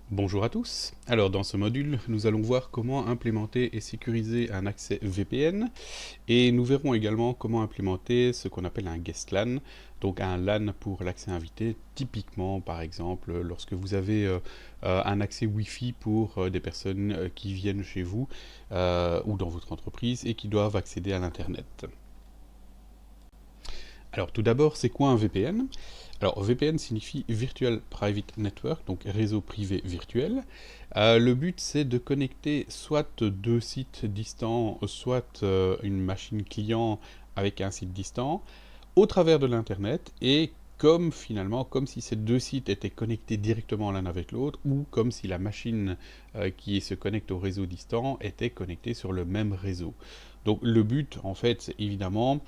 Bonjour à tous. Alors dans ce module, nous allons voir comment implémenter et sécuriser un accès VPN et nous verrons également comment implémenter ce qu'on appelle un guest LAN, donc un LAN pour l'accès invité, typiquement par exemple lorsque vous avez un accès Wi-Fi pour des personnes qui viennent chez vous ou dans votre entreprise et qui doivent accéder à l'Internet. Alors tout d'abord, c'est quoi un VPN? Alors VPN signifie Virtual Private Network, donc réseau privé virtuel. Le but c'est de connecter soit deux sites distants, soit une machine client avec un site distant au travers de l'Internet et comme si ces deux sites étaient connectés directement l'un avec l'autre ou comme si la machine qui se connecte au réseau distant était connectée sur le même réseau. Donc le but en fait c'est évidemment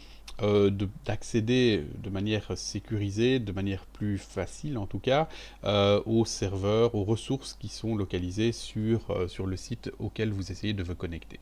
d'accéder de manière sécurisée, de manière plus facile en tout cas, aux serveurs, aux ressources qui sont localisées sur le site auquel vous essayez de vous connecter.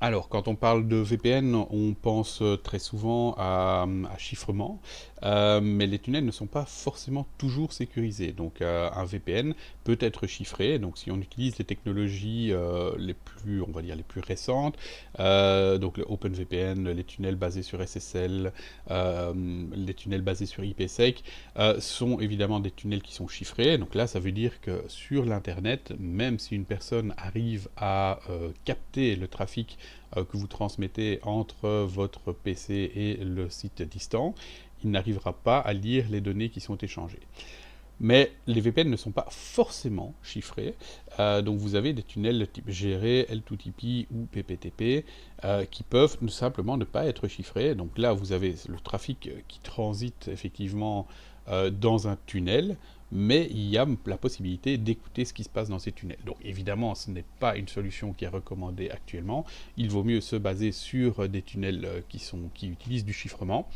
Alors, quand on parle de VPN, on pense très souvent à chiffrement, mais les tunnels ne sont pas forcément toujours sécurisés. Donc, un VPN peut être chiffré. Donc, si on utilise les technologies les plus, on va dire, les plus récentes, donc le OpenVPN, les tunnels basés sur SSL, les tunnels basés sur IPsec, sont évidemment des tunnels qui sont chiffrés. Donc là, ça veut dire que sur l'Internet, même si une personne arrive à capter le trafic que vous transmettez entre votre PC et le site distant, il n'arrivera pas à lire les données qui sont échangées. Mais les VPN ne sont pas forcément chiffrés, donc vous avez des tunnels de type GRE, L2TP ou PPTP qui peuvent tout simplement ne pas être chiffrés. Donc là, vous avez le trafic qui transite effectivement dans un tunnel, mais il y a la possibilité d'écouter ce qui se passe dans ces tunnels. Donc évidemment, ce n'est pas une solution qui est recommandée actuellement. Il vaut mieux se baser sur des tunnels qui utilisent du chiffrement.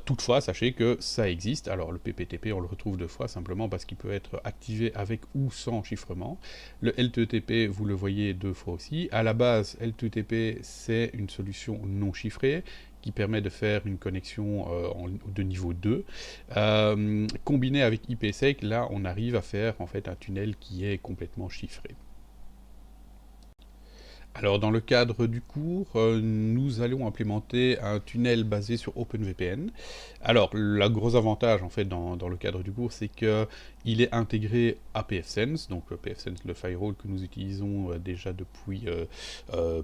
Toutefois, sachez que ça existe. Alors le PPTP, on le retrouve deux fois simplement parce qu'il peut être activé avec ou sans chiffrement. Le L2TP, vous le voyez deux fois aussi. À la base, L2TP, c'est une solution non chiffrée qui permet de faire une connexion de niveau 2. Combiné avec IPsec, là, on arrive à faire en fait un tunnel qui est complètement chiffré. Alors dans le cadre du cours, nous allons implémenter un tunnel basé sur OpenVPN. Alors le gros avantage en fait dans le cadre du cours, c'est qu'il est intégré à pfSense, donc pfSense le firewall que nous utilisons déjà depuis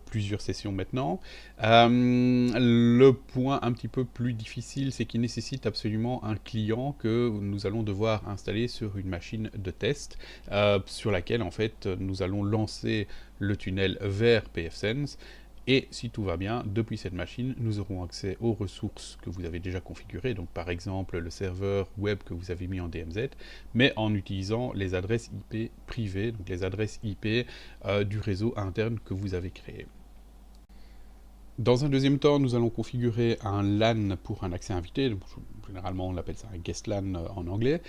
plusieurs sessions maintenant. Le point un petit peu plus difficile, c'est qu'il nécessite absolument un client que nous allons devoir installer sur une machine de test, sur laquelle en fait nous allons lancer le tunnel vers pfSense. Et si tout va bien, depuis cette machine, nous aurons accès aux ressources que vous avez déjà configurées, donc par exemple le serveur web que vous avez mis en DMZ, mais en utilisant les adresses IP privées, donc les adresses IP du réseau interne que vous avez créé. Dans un deuxième temps, nous allons configurer un LAN pour un accès invité, donc, généralement on appelle ça un guest LAN en anglais,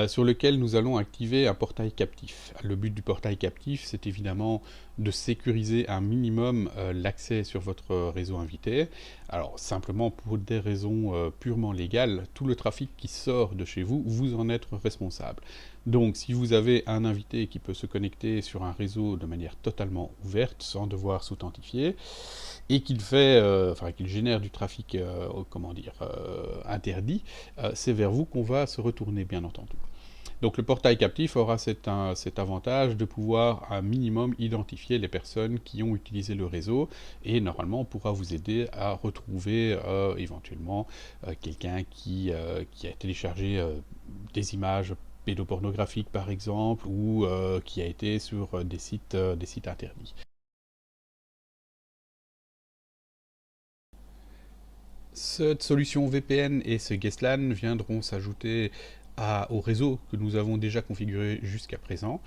sur lequel nous allons activer un portail captif. Le but du portail captif, c'est évidemment de sécuriser un minimum l'accès sur votre réseau invité. Alors simplement pour des raisons purement légales, tout le trafic qui sort de chez vous, vous en êtes responsable. Donc si vous avez un invité qui peut se connecter sur un réseau de manière totalement ouverte, sans devoir s'authentifier, et qu'il génère du trafic, comment dire, interdit, c'est vers vous qu'on va se retourner, bien entendu. Donc le portail captif aura cet avantage de pouvoir un minimum identifier les personnes qui ont utilisé le réseau et normalement on pourra vous aider à retrouver éventuellement quelqu'un qui a téléchargé des images pédopornographiques par exemple ou qui a été sur des sites interdits. Cette solution VPN et ce guest LAN viendront s'ajouter au réseau que nous avons déjà configuré jusqu'à présent.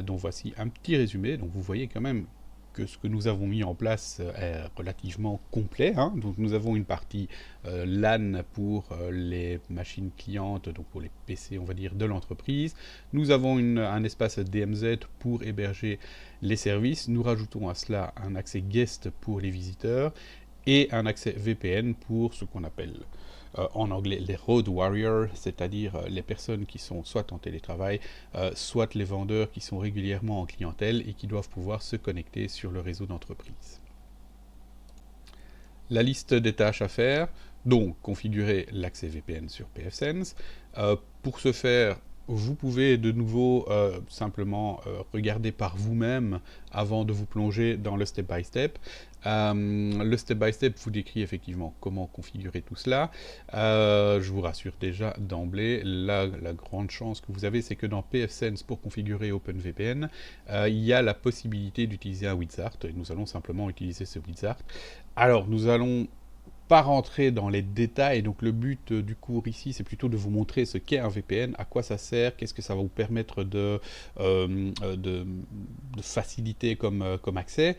Donc voici un petit résumé. Donc vous voyez quand même que ce que nous avons mis en place est relativement complet, hein. Donc nous avons une partie LAN pour les machines clientes, donc pour les PC on va dire de l'entreprise. Nous avons un espace DMZ pour héberger les services. Nous rajoutons à cela un accès guest pour les visiteurs et un accès VPN pour ce qu'on appelle en anglais les road warriors, c'est-à-dire les personnes qui sont soit en télétravail, soit les vendeurs qui sont régulièrement en clientèle et qui doivent pouvoir se connecter sur le réseau d'entreprise. La liste des tâches à faire, donc configurer l'accès VPN sur pfSense. Pour ce faire, vous pouvez de nouveau simplement regarder par vous-même avant de vous plonger dans le step-by-step. Le step-by-step vous décrit effectivement comment configurer tout cela. Je vous rassure déjà d'emblée, la grande chance que vous avez, c'est que dans pfSense, pour configurer OpenVPN, il y a la possibilité d'utiliser un wizard, et nous allons simplement utiliser ce wizard. Alors, nous allons pas rentrer dans les détails, donc le but du cours ici, c'est plutôt de vous montrer ce qu'est un VPN, à quoi ça sert, qu'est-ce que ça va vous permettre de faciliter comme accès.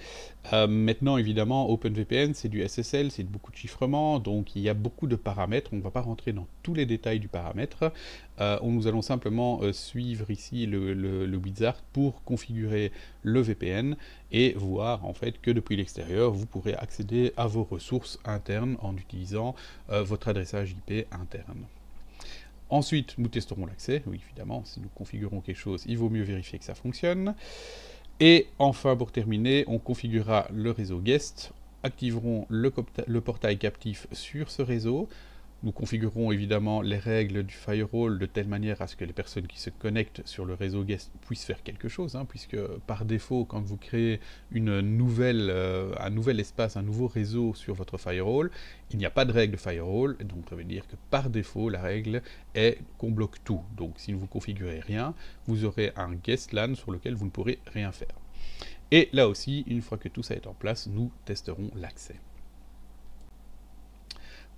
Maintenant, évidemment, OpenVPN, c'est du SSL, c'est beaucoup de chiffrement, donc il y a beaucoup de paramètres, on ne va pas rentrer dans tous les détails du paramètre. Nous allons simplement suivre ici le wizard pour configurer le VPN et voir en fait que depuis l'extérieur, vous pourrez accéder à vos ressources internes en utilisant votre adressage IP interne. Ensuite, nous testerons l'accès. Oui, évidemment, si nous configurons quelque chose, il vaut mieux vérifier que ça fonctionne. Et enfin, pour terminer, on configurera le réseau guest, activerons le portail captif sur ce réseau. Nous configurerons évidemment les règles du firewall de telle manière à ce que les personnes qui se connectent sur le réseau guest puissent faire quelque chose, puisque par défaut, quand vous créez un nouvel espace, un nouveau réseau sur votre firewall, il n'y a pas de règle de firewall, donc ça veut dire que par défaut, la règle est qu'on bloque tout. Donc si vous ne configurez rien, vous aurez un guest LAN sur lequel vous ne pourrez rien faire. Et là aussi, une fois que tout ça est en place, nous testerons l'accès.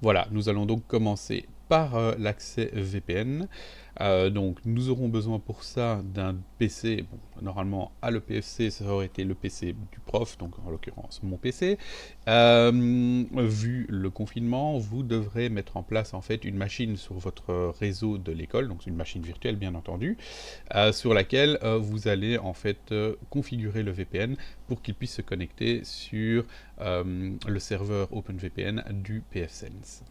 Voilà, nous allons donc commencer par l'accès VPN. Donc nous aurons besoin pour ça d'un PC. Bon, normalement à l'EPFC ça aurait été le PC du prof, donc en l'occurrence mon PC. Vu le confinement, vous devrez mettre en place en fait une machine sur votre réseau de l'école, donc une machine virtuelle bien entendu, sur laquelle vous allez en fait configurer le VPN pour qu'il puisse se connecter sur le serveur OpenVPN du pfSense.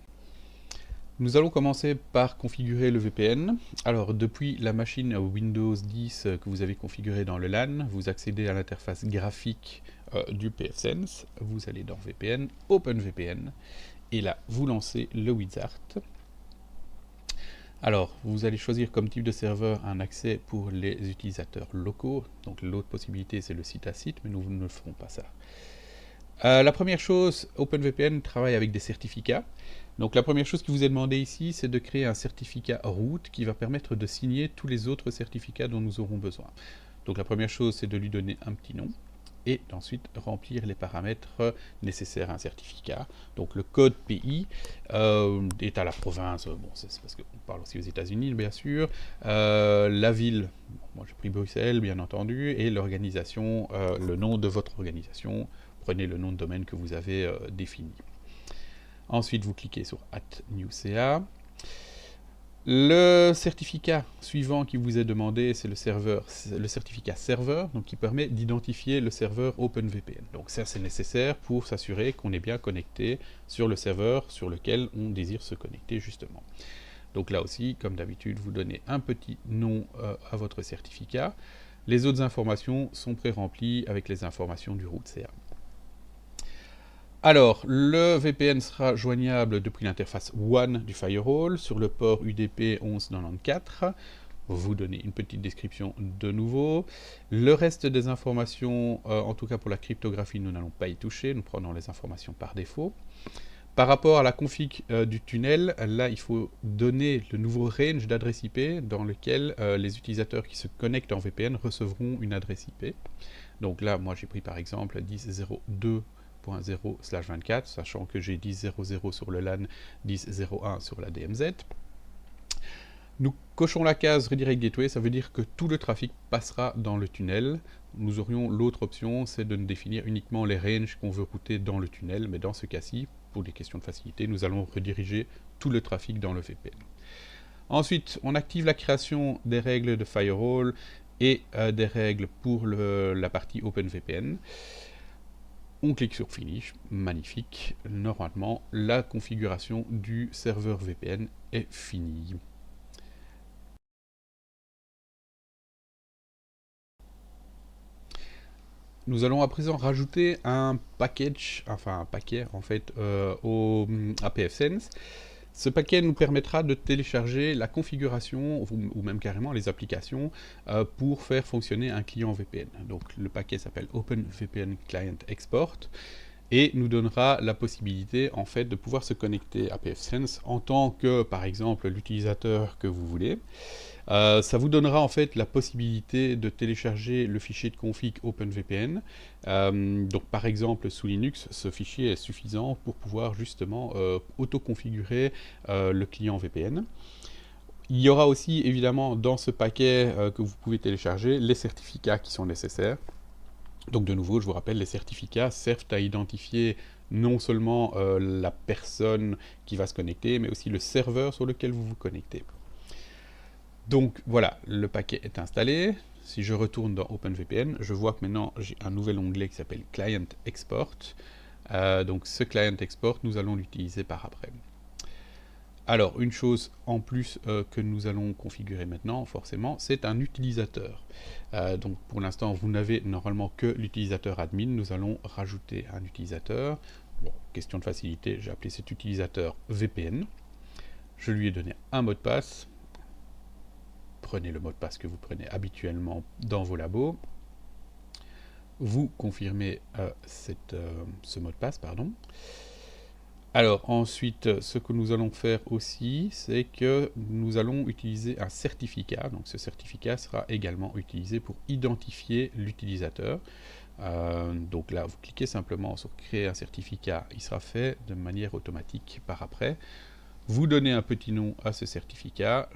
Nous allons commencer par configurer le VPN. Alors, depuis la machine Windows 10 que vous avez configurée dans le LAN, vous accédez à l'interface graphique du pfSense. Vous allez dans VPN, OpenVPN, et là, vous lancez le wizard. Alors, vous allez choisir comme type de serveur un accès pour les utilisateurs locaux. Donc, l'autre possibilité, c'est le site à site, mais nous ne ferons pas ça. La première chose, OpenVPN travaille avec des certificats. Donc la première chose qui vous est demandée ici, c'est de créer un certificat root qui va permettre de signer tous les autres certificats dont nous aurons besoin. Donc la première chose, c'est de lui donner un petit nom et ensuite remplir les paramètres nécessaires à un certificat. Donc le code pays est à la province, bon c'est parce qu'on parle aussi aux États-Unis bien sûr, la ville, moi j'ai pris Bruxelles bien entendu, et l'organisation, le nom de votre organisation. Prenez le nom de domaine que vous avez défini. Ensuite, vous cliquez sur @newca. Le certificat suivant qui vous est demandé, c'est le certificat serveur, donc qui permet d'identifier le serveur OpenVPN. Donc ça, c'est nécessaire pour s'assurer qu'on est bien connecté sur le serveur sur lequel on désire se connecter justement. Donc là aussi, comme d'habitude, vous donnez un petit nom à votre certificat. Les autres informations sont pré-remplies avec les informations du root CA. Alors, le VPN sera joignable depuis l'interface WAN du firewall sur le port UDP 1194. Vous donnez une petite description de nouveau. Le reste des informations, en tout cas pour la cryptographie, nous n'allons pas y toucher, nous prenons les informations par défaut. Par rapport à la config du tunnel, là il faut donner le nouveau range d'adresse IP dans lequel les utilisateurs qui se connectent en VPN recevront une adresse IP. Donc là, moi j'ai pris par exemple 10.02.0/24, sachant que j'ai 10.00 sur le LAN, 10.01 sur la DMZ. Nous cochons la case Redirect Gateway, ça veut dire que tout le trafic passera dans le tunnel. Nous aurions l'autre option, c'est de ne définir uniquement les ranges qu'on veut router dans le tunnel, mais dans ce cas-ci, pour des questions de facilité, nous allons rediriger tout le trafic dans le VPN. Ensuite, on active la création des règles de firewall et des règles pour la partie OpenVPN. On clique sur Finish, magnifique. Normalement, la configuration du serveur VPN est finie. Nous allons à présent rajouter un package, enfin un paquet en fait, à pfSense. Ce paquet nous permettra de télécharger la configuration, ou même carrément les applications, pour faire fonctionner un client VPN. Donc le paquet s'appelle OpenVPN Client Export, et nous donnera la possibilité en fait de pouvoir se connecter à pfSense en tant que, par exemple, l'utilisateur que vous voulez. Ça vous donnera en fait la possibilité de télécharger le fichier de config OpenVPN. Donc par exemple sous Linux, ce fichier est suffisant pour pouvoir justement auto-configurer le client VPN. Il y aura aussi évidemment dans ce paquet que vous pouvez télécharger les certificats qui sont nécessaires. Donc de nouveau, je vous rappelle, les certificats servent à identifier non seulement la personne qui va se connecter, mais aussi le serveur sur lequel vous vous connectez. Donc voilà, le paquet est installé. Si je retourne dans OpenVPN, je vois que maintenant j'ai un nouvel onglet qui s'appelle Client Export. Donc ce Client Export, nous allons l'utiliser par après. Alors, une chose en plus que nous allons configurer maintenant, forcément, c'est un utilisateur. Donc pour l'instant, vous n'avez normalement que l'utilisateur admin. Nous allons rajouter un utilisateur. Bon, question de facilité, j'ai appelé cet utilisateur VPN. Je lui ai donné un mot de passe. Prenez le mot de passe que vous prenez habituellement dans vos labos. Vous confirmez ce mot de passe, pardon. Alors ensuite, ce que nous allons faire aussi, c'est que nous allons utiliser un certificat. Donc ce certificat sera également utilisé pour identifier l'utilisateur. Donc là, vous cliquez simplement sur créer un certificat. Il sera fait de manière automatique par après. Vous donnez un petit nom à ce certificat.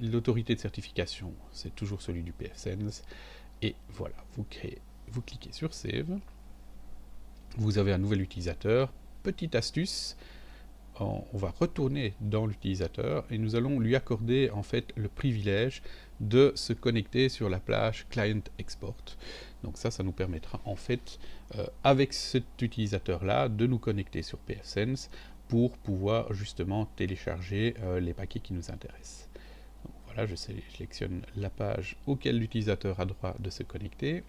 L'autorité de certification, c'est toujours celui du pfSense. Et voilà, vous cliquez sur Save. Vous avez un nouvel utilisateur. Petite astuce, on va retourner dans l'utilisateur et nous allons lui accorder en fait le privilège de se connecter sur la plage Client Export. Donc ça nous permettra en fait, avec cet utilisateur-là, de nous connecter sur pfSense pour pouvoir justement télécharger les paquets qui nous intéressent. Donc voilà, je sélectionne la page auquel l'utilisateur a droit de se connecter.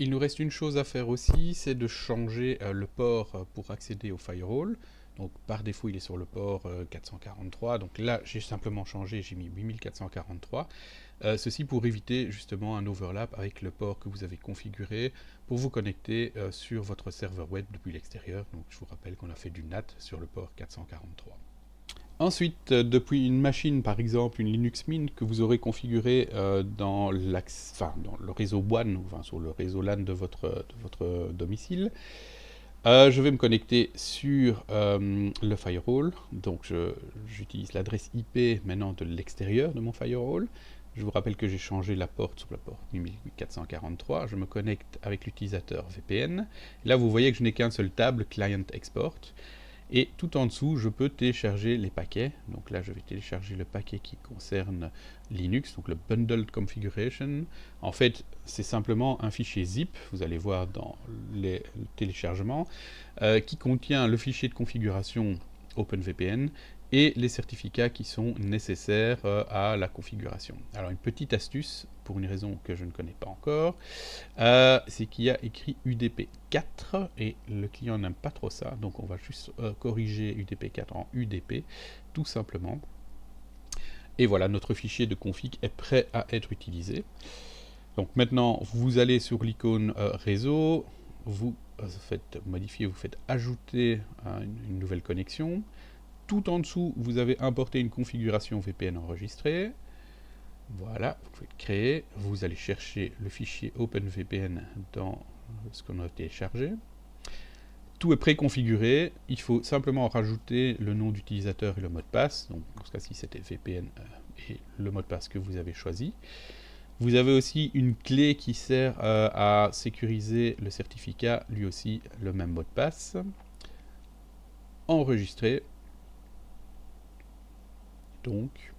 Il nous reste une chose à faire aussi, c'est de changer le port pour accéder au firewall. Donc par défaut, il est sur le port 443. Donc là, j'ai simplement changé, j'ai mis 8443. Ceci pour éviter justement un overlap avec le port que vous avez configuré pour vous connecter sur votre serveur web depuis l'extérieur. Donc je vous rappelle qu'on a fait du NAT sur le port 443. Ensuite, depuis une machine, par exemple une Linux Mint que vous aurez configurée dans le réseau WAN, enfin sur le réseau LAN de votre domicile, je vais me connecter sur le firewall. Donc j'utilise l'adresse IP maintenant de l'extérieur de mon firewall. Je vous rappelle que j'ai changé la porte sur la porte 8443. Je me connecte avec l'utilisateur VPN. Là, vous voyez que je n'ai qu'un seul table, Client Export. Et tout en dessous, je peux télécharger les paquets. Donc là, je vais télécharger le paquet qui concerne Linux, donc le Bundled Configuration. En fait, c'est simplement un fichier zip, vous allez voir dans les téléchargements, qui contient le fichier de configuration OpenVPN et les certificats qui sont nécessaires à la configuration. Alors une petite astuce, pour une raison que je ne connais pas encore, c'est qu'il y a écrit UDP 4 et le client n'aime pas trop ça, donc on va juste corriger UDP 4 en UDP, tout simplement. Et voilà, notre fichier de config est prêt à être utilisé. Donc maintenant, vous allez sur l'icône réseau, vous faites modifier, vous faites ajouter une nouvelle connexion. Tout en dessous, vous avez importé une configuration VPN enregistrée. Voilà, vous pouvez créer. Vous allez chercher le fichier OpenVPN dans ce qu'on a téléchargé. Tout est préconfiguré. Il faut simplement rajouter le nom d'utilisateur et le mot de passe. Donc, dans ce cas-ci, c'était VPN et le mot de passe que vous avez choisi. Vous avez aussi une clé qui sert à sécuriser le certificat, lui aussi le même mot de passe. Enregistrer. Donc,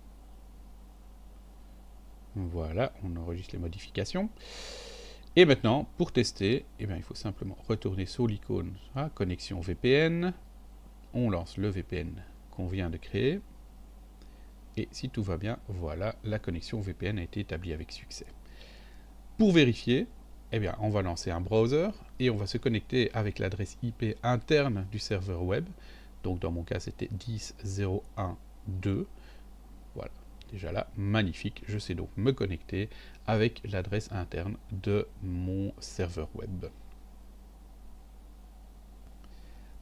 voilà, on enregistre les modifications. Et maintenant, pour tester, eh bien, il faut simplement retourner sur l'icône connexion VPN. On lance le VPN qu'on vient de créer. Et si tout va bien, voilà, la connexion VPN a été établie avec succès. Pour vérifier, eh bien, on va lancer un browser et on va se connecter avec l'adresse IP interne du serveur web. Donc dans mon cas, c'était 10.0.1.2. Voilà, déjà là, magnifique. Je sais donc me connecter avec l'adresse interne de mon serveur web.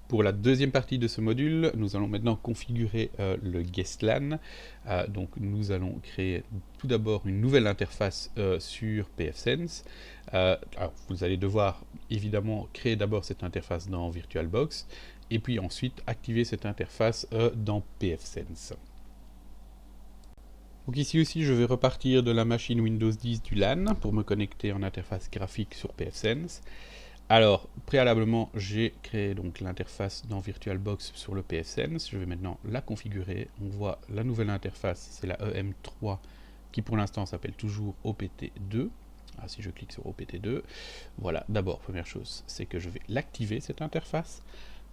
Pour la deuxième partie de ce module, nous allons maintenant configurer le guest LAN. Donc nous allons créer tout d'abord une nouvelle interface sur pfSense. Alors vous allez devoir évidemment créer d'abord cette interface dans VirtualBox et puis ensuite activer cette interface dans pfSense. Donc ici aussi, je vais repartir de la machine Windows 10 du LAN pour me connecter en interface graphique sur pfSense. Alors, préalablement, j'ai créé donc l'interface dans VirtualBox sur le pfSense. Je vais maintenant la configurer. On voit la nouvelle interface, c'est la EM3 qui pour l'instant s'appelle toujours OPT2. Ah, si je clique sur OPT2, voilà, d'abord, première chose, c'est que je vais l'activer cette interface,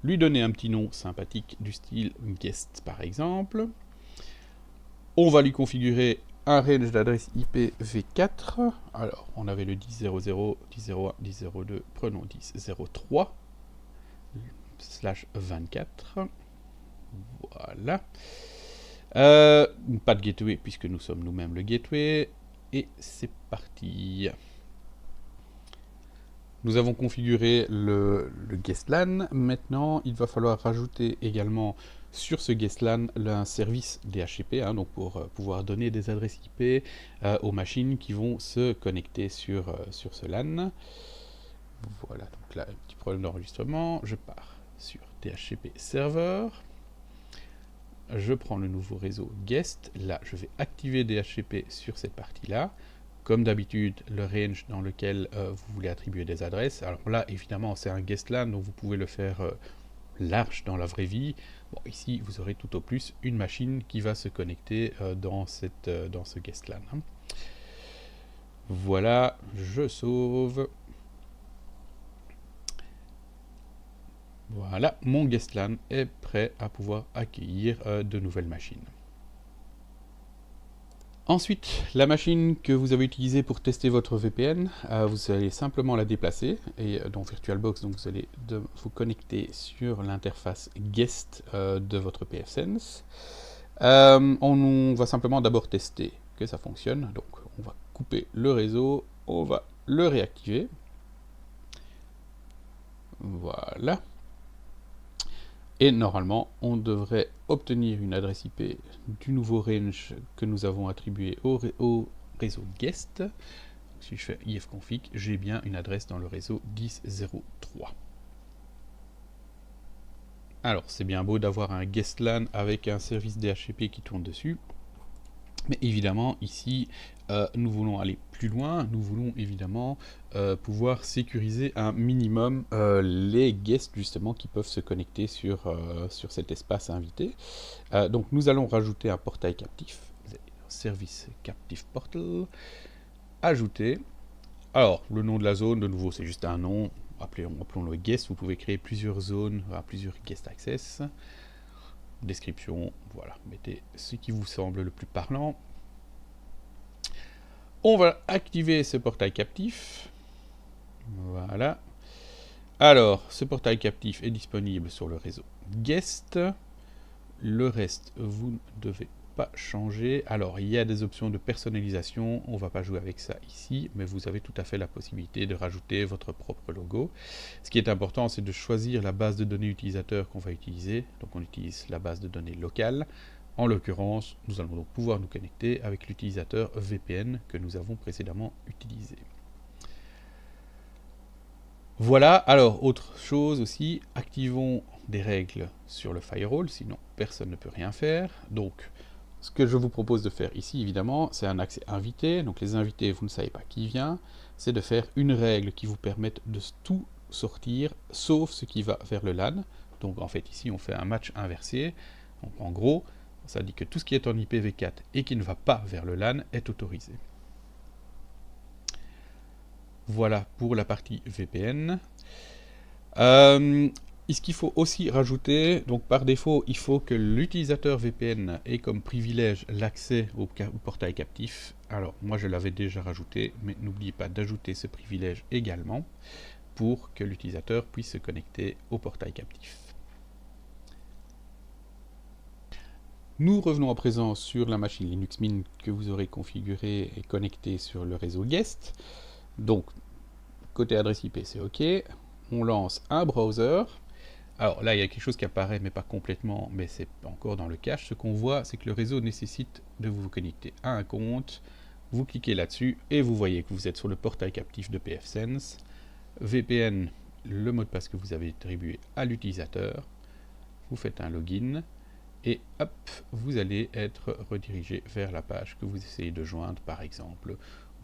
lui donner un petit nom sympathique du style guest par exemple. On va lui configurer un range d'adresse IP V4. Alors, on avait le 10.00, 10.01, 10.02, prenons 10.03 /24. Voilà. Pas de gateway puisque nous sommes nous-mêmes le gateway. Et c'est parti. Nous avons configuré le guest LAN. Maintenant, il va falloir rajouter également sur ce guest LAN un service DHCP, donc pour pouvoir donner des adresses IP aux machines qui vont se connecter sur ce LAN. Voilà, donc là, un petit problème d'enregistrement. Je pars sur DHCP serveur. Je prends le nouveau réseau guest. Là, je vais activer DHCP sur cette partie-là. Comme d'habitude, le range dans lequel vous voulez attribuer des adresses. Alors là, évidemment, c'est un guest LAN, donc vous pouvez le faire large dans la vraie vie. Bon, ici, vous aurez tout au plus une machine qui va se connecter dans ce guest LAN. Voilà, je sauve. Voilà, mon guest LAN est prêt à pouvoir accueillir de nouvelles machines. Ensuite, la machine que vous avez utilisée pour tester votre VPN, vous allez simplement la déplacer et dans VirtualBox, donc vous allez vous connecter sur l'interface guest de votre pfSense. On va simplement d'abord tester que ça fonctionne. Donc on va couper le réseau, on va le réactiver. Voilà. Et normalement, on devrait obtenir une adresse IP du nouveau range que nous avons attribué au réseau guest. Donc, si je fais ifconfig, j'ai bien une adresse dans le réseau 10.03. Alors, c'est bien beau d'avoir un guest LAN avec un service DHCP qui tourne dessus. Mais évidemment, ici, nous voulons aller plus loin. Nous voulons évidemment pouvoir sécuriser un minimum les guests justement qui peuvent se connecter sur cet espace invité. Donc nous allons rajouter un portail captif. Service Captive Portal. Ajouter. Alors, le nom de la zone, de nouveau, c'est juste un nom. Appelons-le guest. Vous pouvez créer plusieurs zones, plusieurs guest access. Description, voilà, mettez ce qui vous semble le plus parlant. On va activer ce portail captif. Voilà. Alors, ce portail captif est disponible sur le réseau guest. Le reste, vous ne devez pas changer. Alors, il y a des options de personnalisation. On ne va pas jouer avec ça ici, mais vous avez tout à fait la possibilité de rajouter votre propre logo. Ce qui est important, c'est de choisir la base de données utilisateur qu'on va utiliser. Donc, on utilise la base de données locale. En l'occurrence, nous allons donc pouvoir nous connecter avec l'utilisateur VPN que nous avons précédemment utilisé. Voilà, alors autre chose aussi, activons des règles sur le firewall, sinon personne ne peut rien faire. Donc, ce que je vous propose de faire ici, évidemment, c'est un accès invité. Donc les invités, vous ne savez pas qui vient. C'est de faire une règle qui vous permette de tout sortir, sauf ce qui va vers le LAN. Donc en fait, ici, on fait un match inversé. Donc en gros, ça dit que tout ce qui est en IPv4 et qui ne va pas vers le LAN est autorisé. Voilà pour la partie VPN. Ce qu'il faut aussi rajouter, donc par défaut, il faut que l'utilisateur VPN ait comme privilège l'accès au portail captif. Alors moi je l'avais déjà rajouté, mais n'oubliez pas d'ajouter ce privilège également pour que l'utilisateur puisse se connecter au portail captif. Nous revenons à présent sur la machine Linux Mint que vous aurez configurée et connectée sur le réseau guest. Donc, côté adresse IP, c'est OK. On lance un browser. Alors là, il y a quelque chose qui apparaît, mais pas complètement, mais c'est encore dans le cache. Ce qu'on voit, c'est que le réseau nécessite de vous connecter à un compte. Vous cliquez là-dessus et vous voyez que vous êtes sur le portail captif de pfSense. VPN, le mot de passe que vous avez attribué à l'utilisateur. Vous faites un login. Et hop, vous allez être redirigé vers la page que vous essayez de joindre, par exemple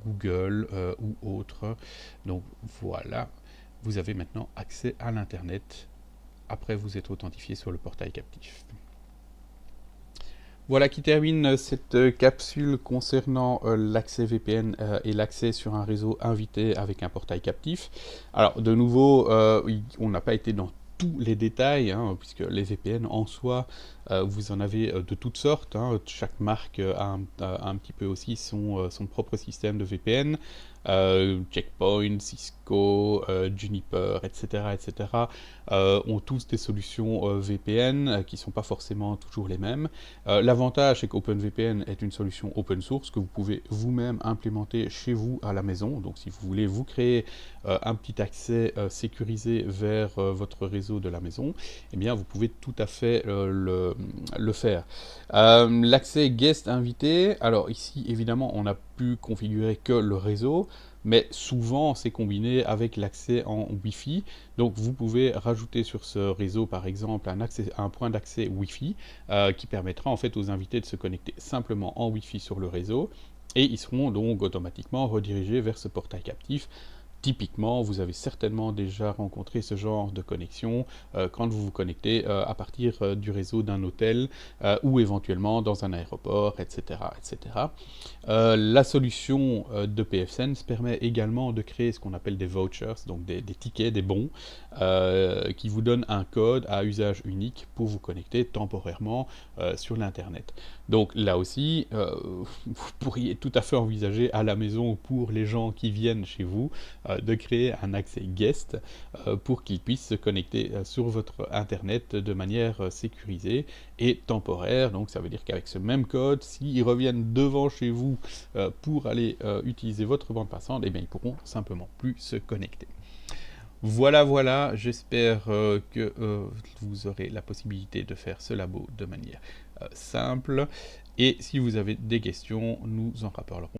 Google ou autre. Donc voilà, vous avez maintenant accès à l'Internet après vous être authentifié sur le portail captif. Voilà qui termine cette capsule concernant l'accès VPN et l'accès sur un réseau invité avec un portail captif. Alors de nouveau, on n'a pas été dans tous les détails, hein, puisque les VPN en soi, vous en avez de toutes sortes. Hein. Chaque marque a un petit peu aussi son propre système de VPN. Checkpoint, Cisco, Juniper, etc. Ont tous des solutions VPN qui ne sont pas forcément toujours les mêmes. L'avantage, c'est qu'OpenVPN est une solution open source que vous pouvez vous-même implémenter chez vous à la maison. Donc si vous voulez vous créer un petit accès sécurisé vers votre réseau de la maison, eh bien vous pouvez tout à fait le faire. L'accès guest invité, alors ici évidemment on a pu configurer que le réseau, mais souvent c'est combiné avec l'accès en Wi-Fi. Donc vous pouvez rajouter sur ce réseau par exemple un point d'accès Wi-Fi qui permettra en fait aux invités de se connecter simplement en Wi-Fi sur le réseau et ils seront donc automatiquement redirigés vers ce portail captif. Typiquement, vous avez certainement déjà rencontré ce genre de connexion quand vous vous connectez à partir du réseau d'un hôtel ou éventuellement dans un aéroport, etc. La solution de pfSense permet également de créer ce qu'on appelle des vouchers, donc des tickets, des bons, qui vous donnent un code à usage unique pour vous connecter temporairement sur l'Internet. Donc là aussi, vous pourriez tout à fait envisager à la maison pour les gens qui viennent chez vous de créer un accès guest pour qu'ils puissent se connecter sur votre Internet de manière sécurisée et temporaire. Donc ça veut dire qu'avec ce même code, s'ils reviennent devant chez vous pour aller utiliser votre bande passante, eh bien, ils pourront simplement plus se connecter. Voilà, j'espère que vous aurez la possibilité de faire ce labo de manière simple. Et si vous avez des questions, nous en reparlerons